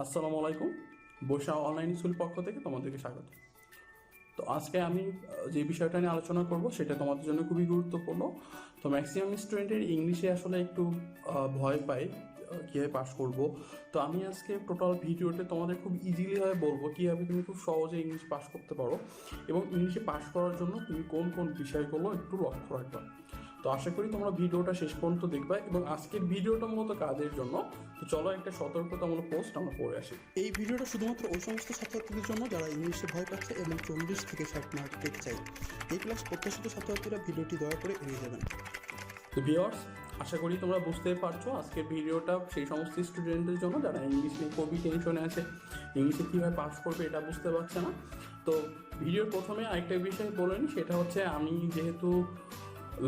আসসালামু আলাইকুম। Barishal online school পক্ষ থেকে তোমাদেরকে স্বাগত। তো আজকে আমি যে বিষয়টা নিয়ে আলোচনা করব সেটা তোমাদের জন্য খুবই গুরুত্বপূর্ণ। তো ম্যাক্সিমাম স্টুডেন্টের ইংলিশে আসলে একটু ভয় পায় কীভাবে পাস করব। তো আমি আজকে টোটাল ভিডিওতে তোমাদের খুব ইজিলিভাবে বলবো কীভাবে তুমি খুব সহজে ইংলিশ পাস করতে পারো এবং ইংলিশে পাস করার জন্য তুমি কোন কোন বিষয়গুলো একটু লক্ষ্য রাখবা। তো আশা করি তোমরা ভিডিওটা শেষ পর্যন্ত দেখবা এবং আজকের ভিডিওটা মূলত কাজের জন্য। তো চলো একটা সতর্কতামূলক পোস্ট আমরা পড়ে আসি। এই ভিডিওটা শুধুমাত্র ওই সমস্ত ছাত্রছাত্রীদের জন্য যারা ইংলিশে ভয় পাচ্ছে এবং 40 থেকে 60 মার্ক পেতে চাই। এই ক্লাস প্রত্যাশিত ছাত্রছাত্রীরা ভিডিওটি দয়া করে এড়িয়ে যাবেন। তো ভিউয়ার্স, আশা করি তোমরা বুঝতেই পারছো আজকের ভিডিওটা সেই সমস্ত স্টুডেন্টদের জন্য যারা ইংলিশ নিয়ে খুবই টেনশনে আছে, ইংলিশে কীভাবে পাস করবে এটা বুঝতে পারছে না। তো ভিডিওর প্রথমে আরেকটা বিষয় বলে নিই, সেটা হচ্ছে আমি যেহেতু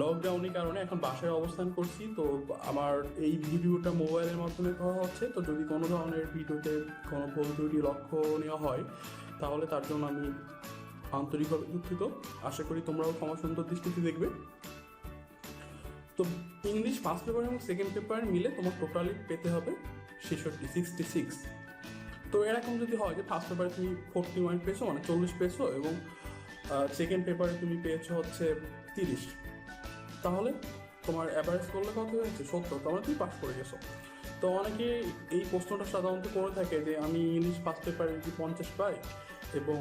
লকডাউনের কারণে এখন বাসায় অবস্থান করছি, তো আমার এই ভিডিওটা মোবাইলের মাধ্যমে করা হচ্ছে। তো যদি কোনো ধরনের ভিডিওতে কোনো ভুল ত্রুটি লক্ষণীয় হয় তাহলে তার জন্য আমি আন্তরিকভাবে দুঃখিত। আশা করি তোমরাও ক্ষমা সুন্দর দৃষ্টিতে দেখবে। তো ইংলিশ ফার্স্ট পেপার এবং সেকেন্ড পেপার মিলে তোমার টোটালি পেতে হবে 66। তো এরকম যদি হয় যে ফার্স্ট পেপারে তুমি 41 পেয়েছো, মানে 40 পেয়েছো, এবং সেকেন্ড পেপারে তুমি পেয়েছো হচ্ছে 30, তাহলে তোমার অ্যাভারেজ করলে কত হয়েছে 70, তাহলে তুমি পাস করে গেছো। তো অনেকে এই প্রশ্নটা সাধারণত করে থাকে যে আমি ইংলিশ ফার্স্ট পেপারে যদি 50 পাই এবং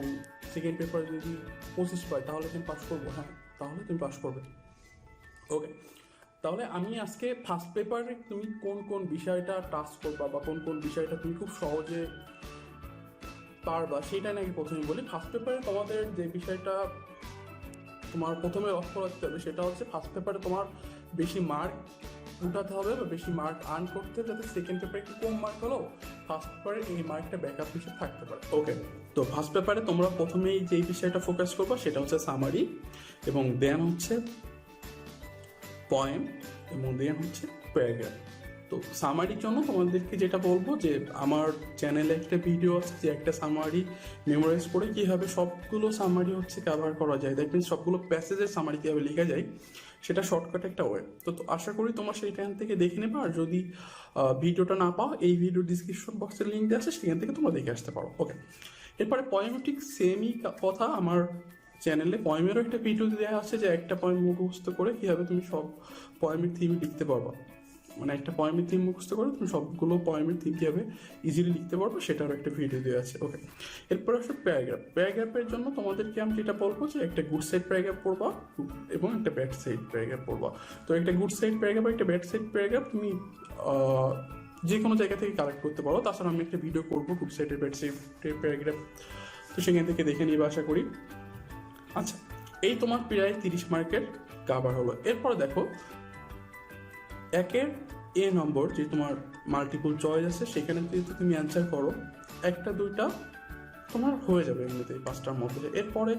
সেকেন্ড পেপারে যদি 25 পাই তাহলে তুমি পাস করবো। হ্যাঁ, তাহলে তুমি পাস করবে। ওকে, তাহলে আমি আজকে ফার্স্ট পেপারে তুমি কোন কোন বিষয়টা টাচ করবা বা কোন কোন বিষয়টা তুমি খুব সহজে পারবা সেটা নাকি প্রথমে বলি। ফার্স্ট পেপারে তোমাদের যে বিষয়টা তোমার প্রথমে লক্ষ্য রাখতে হবে সেটা হচ্ছে ফার্স্ট পেপারে তোমার বেশি মার্ক উঠাতে হবে বা বেশি মার্ক আর্ন করতে হবে, যাতে সেকেন্ড পেপারে একটু কম মার্ক হলেও ফার্স্ট পেপারে এই মার্কটা ব্যাকআপ হিসেবে থাকতে পারে। ওকে, তো ফার্স্ট পেপারে তোমরা প্রথমেই যেই বিষয়টা ফোকাস করবা সেটা হচ্ছে সামারি, এবং দেন হচ্ছে পয়েম, এবং দেন হচ্ছে প্যারাগ্রাফ। তো সামারির জন্য তোমাদেরকে যেটা বলবো যে আমার চ্যানেলে একটা ভিডিও আছে যে একটা সামারি মেমোরাইজ করে কীভাবে সবগুলো সামারি হচ্ছে কভার করা যায়, দ্যাট মিনস সবগুলো প্যাসেজের সামারি কীভাবে লেখা যায়, সেটা শর্টকাট একটা ওয়ে। তো আশা করি তোমার সেইখান থেকে দেখে নেবে। আর যদি ভিডিওটা না পাও, এই ভিডিও ডিসক্রিপশন বক্সের লিঙ্ক দেওয়া আছে, সেখান থেকে তোমরা দেখে আসতে পারো। ওকে, এরপরে পয়েমও ঠিক সেমই কথা। আমার চ্যানেলে পয়েমেরও একটা ভিডিও দেওয়া আছে যে একটা পয়েম মুখস্থ করে কীভাবে তুমি সব পয়েমের থিম লিখতে পারবা, মানে একটা পয়েমের থিম মুখস্থ করে তুমি সবগুলো পয়েমের থিম কীভাবে ইজিলি লিখতে পারবো সেটারও একটা ভিডিও দেওয়া আছে। ওকে, এরপর আসলে প্যারাগ্রাফ। প্যারাগ্রাফের জন্য তোমাদেরকে আমি যেটা বলবো যে একটা গুড সাইড প্যারাগ্রাফ পড়বা এবং একটা ব্যাড সাইড প্যারাগ্রাফ পড়বা। তো একটা গুড সাইড প্যারাগ্রাফ একটা ব্যাড সাইড প্যারাগ্রাফ তুমি যে কোনো জায়গা থেকে কালেক্ট করতে পারো। তাছাড়া আমি একটা ভিডিও করবো গুড সাইডের ব্যাড সাইডের প্যারাগ্রাফ, তো সেখান থেকে দেখে নিবে আশা করি। আচ্ছা, এই তোমার প্রায় 30 মার্কের কাভার হলো। এরপরে দেখো একের এ নম্বর যে তোমার মাল্টিপল চয়েস আছে সেখানে যদি তুমি অ্যান্সার করো, একটা দুইটা তোমার হয়ে যাবে এমনিতেই 5টার মধ্যে। এরপরে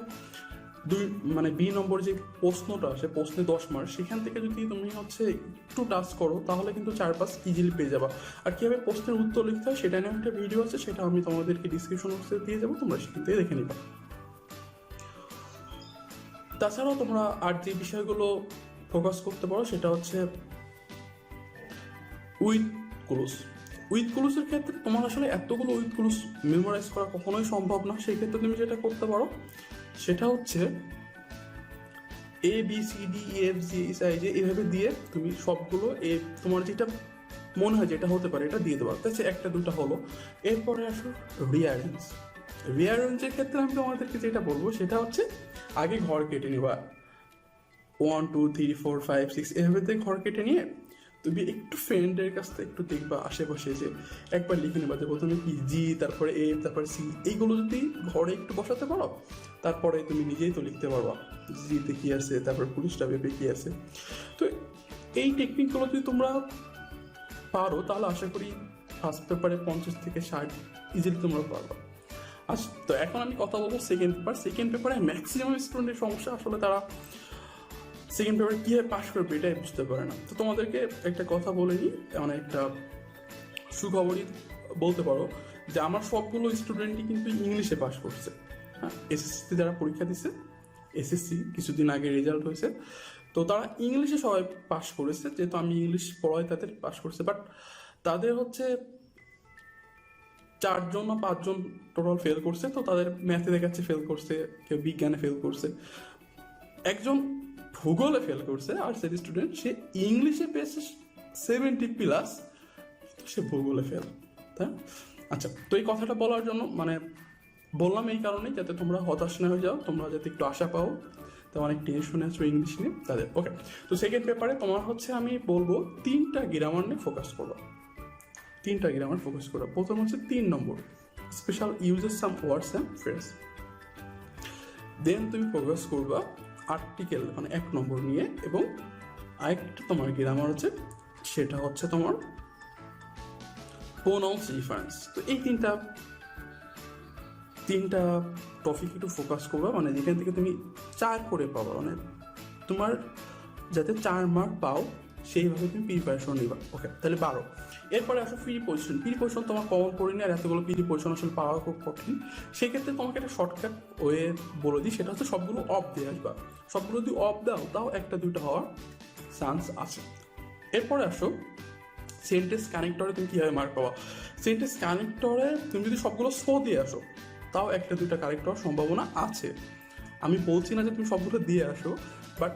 মানে বি নম্বর যে প্রশ্নটা, সে প্রশ্নে 10 মার্ক, সেখান থেকে যদি তুমি হচ্ছে একটু টাচ করো তাহলে কিন্তু 4-5 ইজিলি পেয়ে যাবা। আর কীভাবে প্রশ্নের উত্তর লিখতে হয় সেটা নিয়ে একটা ভিডিও আছে, সেটা আমি তোমাদেরকে ডিসক্রিপশন বক্সে দিয়ে যাবো, তোমরা সেখান থেকে দেখে নিবা। তাছাড়াও তোমরা আর যে বিষয়গুলো ফোকাস করতে পারো সেটা হচ্ছে উইথ ক্লোজ। উইথ ক্লোজের ক্ষেত্রে তোমার আসলে এতগুলো উইথ ক্লোজ মেমোরাইজ করা কখনোই সম্ভব না। সেই ক্ষেত্রে তুমি যেটা করতে পারো সেটা হচ্ছে ABCDEFGHIJ এভাবে দিয়ে তুমি সবগুলো তোমার যেটা মনে হয় যেটা হতে পারে এটা দিয়ে দেবো। তাছাড়া একটা দুটা হলো। এরপরে আসো রিঅ্যারেঞ্জ। রিঅ্যারেঞ্জের ক্ষেত্রে আমি তোমাদেরকে যেটা বলবো সেটা হচ্ছে আগে ঘর কেটে নিবা, 1 2 3 4 5 6 এভাবে ঘর কেটে নিয়ে তুমি একটু ফ্রেন্ডের কাছ থেকে একটু দেখবা আশেপাশে, যে একবার লিখে নেবা যে প্রথমে কি জি, তারপরে এ, তারপরে সি। এইগুলো যদি ঘরে একটু বসাতে পারো তারপরে তুমি নিজেই তো লিখতে পারবা জিতে কি আছে, তারপরে পুলিশটা ভেবে কি আছে। তো এই টেকনিকগুলো যদি তোমরা পারো তাহলে আশা করি ফার্স্ট পেপারে 50 থেকে 60 ইজিলি তোমরা পারবা। আচ্ছা, তো এখন আমি কথা বলবো সেকেন্ড পেপার। সেকেন্ড পেপারে ম্যাক্সিমাম স্টুডেন্টের সমস্যা আসলে তারা সেকেন্ড পেপারে কীভাবে পাস করবে এটাই বুঝতে পারে না। তো তোমাদেরকে একটা কথা বলে নিই, মানে একটা সুখবরই বলতে পারো যে আমার সবগুলো স্টুডেন্টই কিন্তু ইংলিশে পাস করছে। হ্যাঁ, এসএসসিতে যারা পরীক্ষা দিচ্ছে, এসএসসি কিছুদিন আগে রেজাল্ট হয়েছে, তো তারা ইংলিশে সবাই পাস করেছে, যেহেতু আমি ইংলিশ পড়াই তাদের পাস করছে। বাট তাদের হচ্ছে 4জন না 5জন টোটাল ফেল করছে, তো তাদের ম্যাথে দেখাচ্ছে ফেল করছে, কেউ বিজ্ঞানে ফেল করছে, একজন ভূগোলে ফেল করছে, আর সেই স্টুডেন্ট সে ইংলিশে পেয়েছে 70+, সে ভূগোলে ফেল। তাই আচ্ছা, তো এই কথাটা বলার জন্য মানে বললাম এই কারণে যাতে তোমরা হতাশ না হয়ে যাও, তোমরা যাতে একটু আশা পাও। তো অনেক টেনশনে আছো ইংলিশ নিয়ে তাদের। ওকে, তো সেকেন্ড পেপারে তোমার হচ্ছে আমি বলবো 3টা গ্রামার নিয়ে ফোকাস করবো, 3টা গ্রামার ফোকাস করবো। প্রথম হচ্ছে 3 নম্বর special uses some words and phrase. Then তুমি ফোকাস করবা আর্টিকেল মানে 1 নম্বর নিয়ে, এবং আরেকটা তোমার গ্রামার হচ্ছে সেটা হচ্ছে তোমার প্রোনাউন্স ডিফারেন্স। তো এই তিনটা টপিক একটু ফোকাস করবা, মানে যেখান থেকে তুমি 4 করে পাবা, মানে তোমার যাতে 4 মার্ক পাও সেইভাবে তুমি প্রিপারেশন নিবা। ওকে, তাহলে 12। এরপরে আসো প্রিপোজিশন। প্রিপোজিশন তোমার কমন পড়ে নি, আর এতগুলো প্রিপোজিশন আসলে পাওয়া খুব কঠিন। সেক্ষেত্রে তোমাকে একটা শর্টকাট ওয়ে বলে দিই, সেটা হচ্ছে সবগুলো অফ দিয়ে আসবা। সবগুলো যদি অফ দাও তাও 1-2টা হওয়ার চান্স আছে। এরপরে আসো সেন্টেন্স কানেক্টরে তুমি কীভাবে মার্ক পাবা। সেন্টেন্স কানেক্টরে তুমি যদি সবগুলো স্লো দিয়ে আসো তাও 1-2টা কারেক্ট হওয়ার সম্ভাবনা আছে। আমি বলছি না যে তুমি সবগুলো দিয়ে আসো, বাট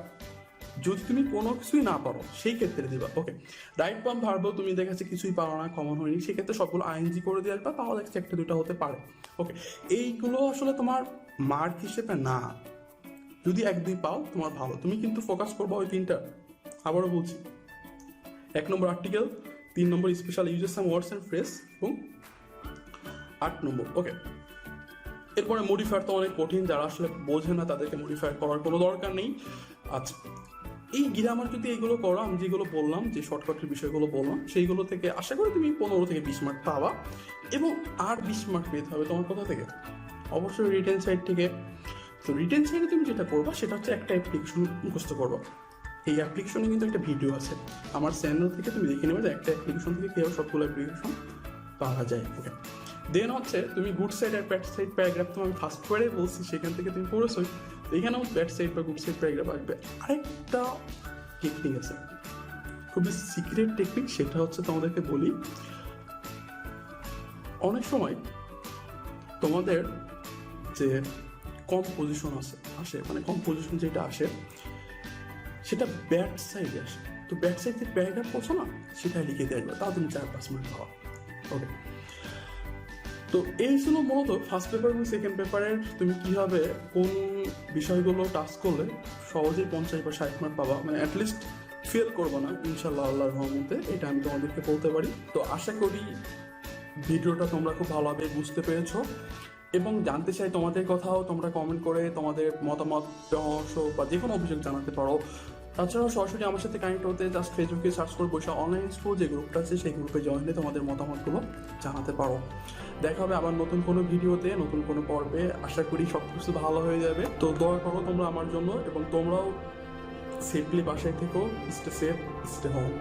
যদি তুমি কোনো কিছুই না পারো সেই ক্ষেত্রে দিবা। ওকে, রাইট ফর্ম ভার্বও তুমি দেখাচ্ছে কিছুই পারো না, কমন হয়নি, সেক্ষেত্রে সবগুলো আইএনজি করে দিয়ে আসবা, তাও দেখছি 1-2টা হতে পারে। ওকে, এইগুলো আসলে তোমার মার্ক হিসেবে না, যদি 1-2 পাও তোমার ভালো। তুমি কিন্তু ফোকাস করবো ওই 3টা। আবারও বলছি, 1 নম্বর আর্টিকেল, 3 নম্বর special uses some words and phrase, এবং 8 নম্বর। ওকে, এরপরে মডিফায়ার তো অনেক কঠিন, যারা আসলে বোঝে না তাদেরকে মডিফায়ার করার কোনো দরকার নেই। আচ্ছা, এই গ্রামার যদি এইগুলো করো, আমি যেগুলো বললাম, যে শর্টকাটের বিষয়গুলো বললাম, সেইগুলো থেকে আশা করি তুমি 15 থেকে 20 মার্ক পাবা, এবং আর 20 মার্ক পেতে হবে তোমার কোথা থেকে? অবশ্যই রিটেন সাইড থেকে। তো রিটেন সাইডে তুমি যেটা করবা সেটা হচ্ছে একটা অ্যাপ্লিকেশন মুখস্থ করবা। এই অ্যাপ্লিকেশনে কিন্তু একটা ভিডিও আছে আমার চ্যানেল থেকে, তুমি দেখে নেবে যে একটা অ্যাপ্লিকেশন থেকে কীভাবে সবগুলো অ্যাপ্লিকেশন পাওয়া যায়। ওকে, দেন হচ্ছে তুমি গুড সাইড আর ব্যাড সাইড প্যারাগ্রাফ, তো আমি ফার্স্ট পেপারে বলছি সেখান থেকে তুমি পড়েছোই, এখানেও ব্যাড সাইড বা গুড সাইড প্যারাগ্রাফ আসবে। আরেকটা টেকনিক আছে, খুবই সিক্রেট টেকনিক, সেটা হচ্ছে তোমাদেরকে বলি। অনেক সময় তোমাদের যে কম্পোজিশন আসে মানে কম্পোজিশন যেটা আসে সেটা ব্যাড সাইডে আসে, তো ব্যাড সাইড যে প্যারাগ্রাফ পড়ছো না সেটা লিখে দিয়ে আসবে, তাও তুমি 4-5 মার্ক পাওয়া। ওকে, তো এই ছিল মূলত ফার্স্ট পেপার এবং সেকেন্ড পেপারের তুমি কীভাবে কোন বিষয়গুলো টাচ করলে সহজেই 50 বা 60 মার্ক পাবা, মানে অ্যাটলিস্ট ফেল করবো না ইনশাল্লাহ আল্লাহর রহমতে, এটা আমি তোমাদেরকে বলতে পারি। তো আশা করি ভিডিওটা তোমরা খুব ভালোভাবে বুঝতে পেরেছো, এবং জানতে চাই তোমাদের কথাও, তোমরা কমেন্ট করে তোমাদের মতামত পরামর্শ বা যে কোনো অভিযোগ জানাতে পারো। তাছাড়াও সরাসরি আমার সাথে কানেক্ট হতে জাস্ট ফেসবুকে সার্চ করে BARISAL অনলাইন স্কুল যে গ্রুপটা আছে সেই গ্রুপে জয়েন হয়ে তোমাদের মতামতগুলো জানাতে পারো। দেখা হবে আবার নতুন কোনো ভিডিওতে, নতুন কোনো পর্বে। আশা করি সব কিছু ভালো হয়ে যাবে। তো দয়া করো তোমরা আমার জন্য, এবং তোমরাও সেফলি বাসায় থেকো। Stay safe, stay home.